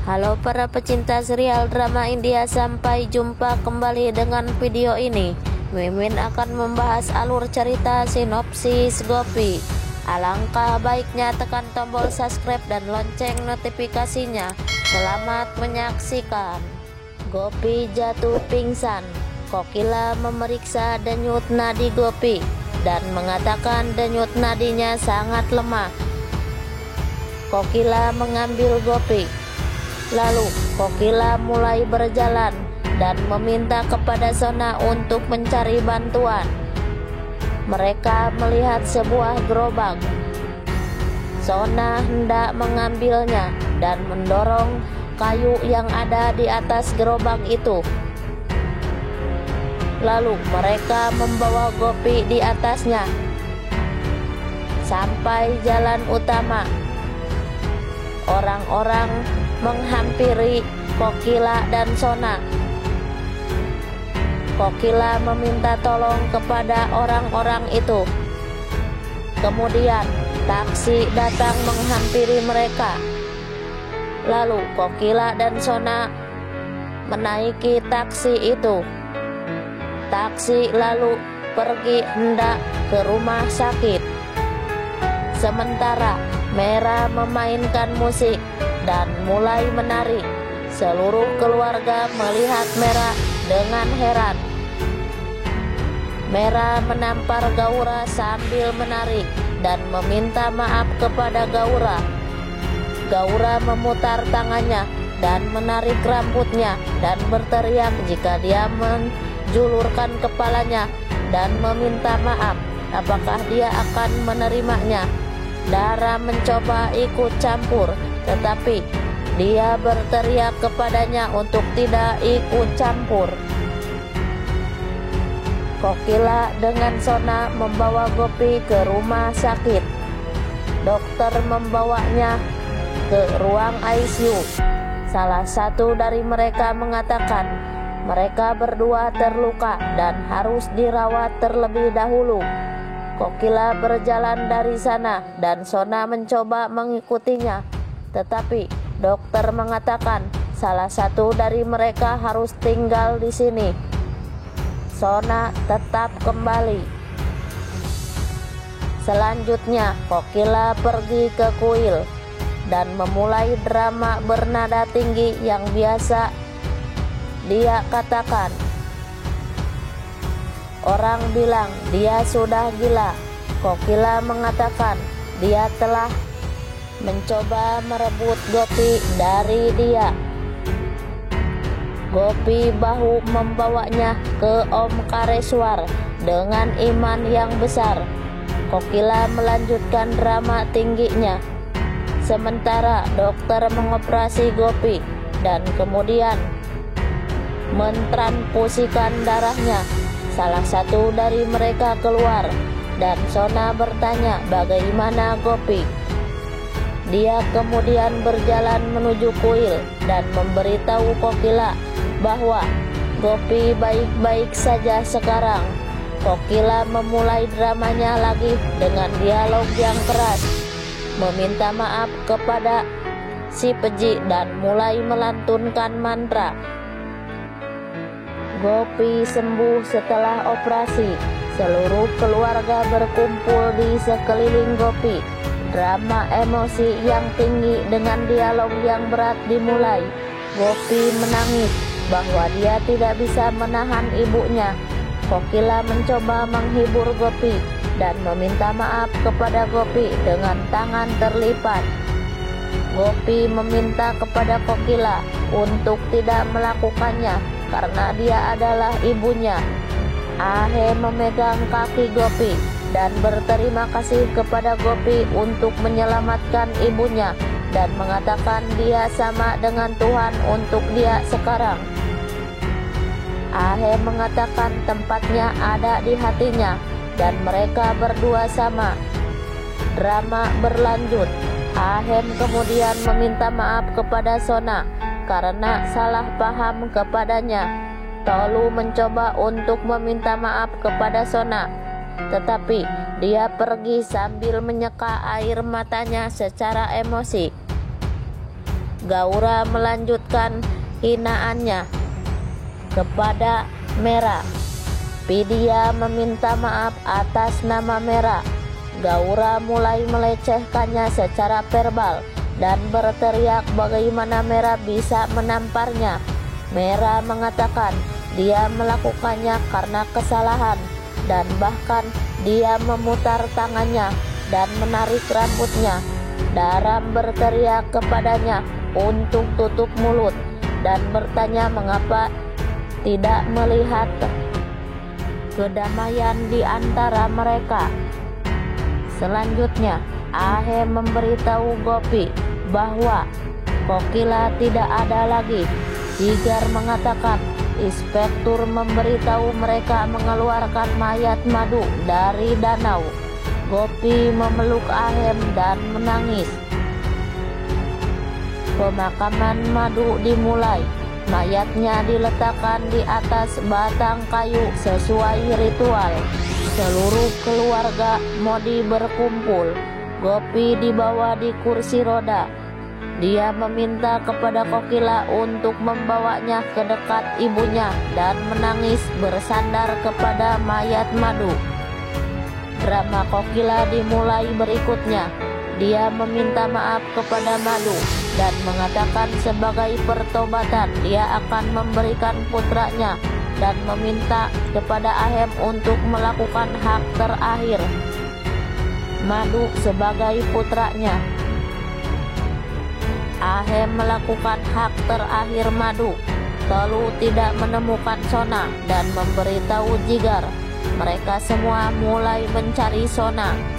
Halo para pecinta serial drama India, sampai jumpa kembali dengan video ini. Mimin akan membahas alur cerita sinopsis Gopi. Alangkah baiknya tekan tombol subscribe dan lonceng notifikasinya. Selamat menyaksikan. Gopi jatuh pingsan. Kokila memeriksa denyut nadi Gopi dan mengatakan denyut nadinya sangat lemah. Kokila mengambil Gopi. Lalu Kokila mulai berjalan dan meminta kepada Sona untuk mencari bantuan. Mereka melihat sebuah gerobak. Sona hendak mengambilnya dan mendorong kayu yang ada di atas gerobak itu. Lalu mereka membawa Gopi di atasnya sampai jalan utama. Orang-orang menghampiri Kokila dan Sona. Kokila meminta tolong kepada orang-orang itu. Kemudian taksi datang menghampiri mereka. Lalu Kokila dan Sona menaiki taksi itu. Taksi lalu pergi hendak ke rumah sakit. Sementara Mera memainkan musik dan mulai menari. Seluruh keluarga melihat Mera dengan heran. Mera menampar Gaura sambil menari dan meminta maaf kepada Gaura. Gaura memutar tangannya dan menarik rambutnya dan berteriak jika dia menjulurkan kepalanya dan meminta maaf, apakah dia akan menerimanya. Dara mencoba ikut campur, tetapi dia berteriak kepadanya untuk tidak ikut campur. Kokila dengan Sona membawa Gopi ke rumah sakit. Dokter membawanya ke ruang ICU. Salah satu dari mereka mengatakan mereka berdua terluka dan harus dirawat terlebih dahulu. Kokila berjalan dari sana dan Sona mencoba mengikutinya, tetapi dokter mengatakan salah satu dari mereka harus tinggal di sini. Sona tetap kembali. Selanjutnya Kokila pergi ke kuil dan memulai drama bernada tinggi yang biasa dia katakan. Orang bilang dia sudah gila. Kokila mengatakan dia telah mencoba merebut Gopi dari dia. Gopi bahu membawanya ke Omkareswar dengan iman yang besar. Kokila melanjutkan drama tingginya. Sementara dokter mengoperasi Gopi dan kemudian mentransfusikan darahnya. Salah satu dari mereka keluar dan Sona bertanya bagaimana Gopi. Dia kemudian berjalan menuju kuil dan memberitahu Kokila bahwa Gopi baik-baik saja sekarang. Kokila memulai dramanya lagi dengan dialog yang keras, meminta maaf kepada si Peji dan mulai melantunkan mantra. Gopi sembuh setelah operasi. Seluruh keluarga berkumpul di sekeliling Gopi. Drama emosi yang tinggi dengan dialog yang berat dimulai. Gopi menangis bahwa dia tidak bisa menahan ibunya. Kokila mencoba menghibur Gopi dan meminta maaf kepada Gopi dengan tangan terlipat. Gopi meminta kepada Kokila untuk tidak melakukannya karena dia adalah ibunya. Ahe memegang kaki Gopi dan berterima kasih kepada Gopi untuk menyelamatkan ibunya dan mengatakan dia sama dengan Tuhan untuk dia sekarang. Ahe mengatakan tempatnya ada di hatinya dan mereka berdua sama. Drama berlanjut. Ahem kemudian meminta maaf kepada Sona karena salah paham kepadanya. Tolu mencoba untuk meminta maaf kepada Sona, tetapi dia pergi sambil menyeka air matanya secara emosi. Gaura melanjutkan hinaannya kepada Mera. Pidia meminta maaf atas nama Mera. Gaura mulai melecehkannya secara verbal dan berteriak bagaimana Mera bisa menamparnya. Mera mengatakan dia melakukannya karena kesalahan, dan bahkan dia memutar tangannya dan menarik rambutnya. Daram berteriak kepadanya untuk tutup mulut dan bertanya mengapa tidak melihat kedamaian di antara mereka. Selanjutnya, Ahem memberitahu Gopi bahwa Kokila tidak ada lagi. Jigar mengatakan inspektur memberitahu mereka mengeluarkan mayat Madu dari danau. Gopi memeluk Ahem dan menangis. Pemakaman Madu dimulai. Mayatnya diletakkan di atas batang kayu sesuai ritual. Seluruh keluarga Modi berkumpul. Gopi dibawa di kursi roda. Dia meminta kepada Kokila untuk membawanya ke dekat ibunya dan menangis bersandar kepada mayat Madu. Drama Kokila dimulai berikutnya. Dia meminta maaf kepada Madu dan mengatakan sebagai pertobatan dia akan memberikan putranya dan meminta kepada Ahem untuk melakukan hak terakhir Madu sebagai putranya. Ahem melakukan hak terakhir Madu. Tolu tidak menemukan Sona dan memberitahu Jigar. Mereka semua mulai mencari Sona.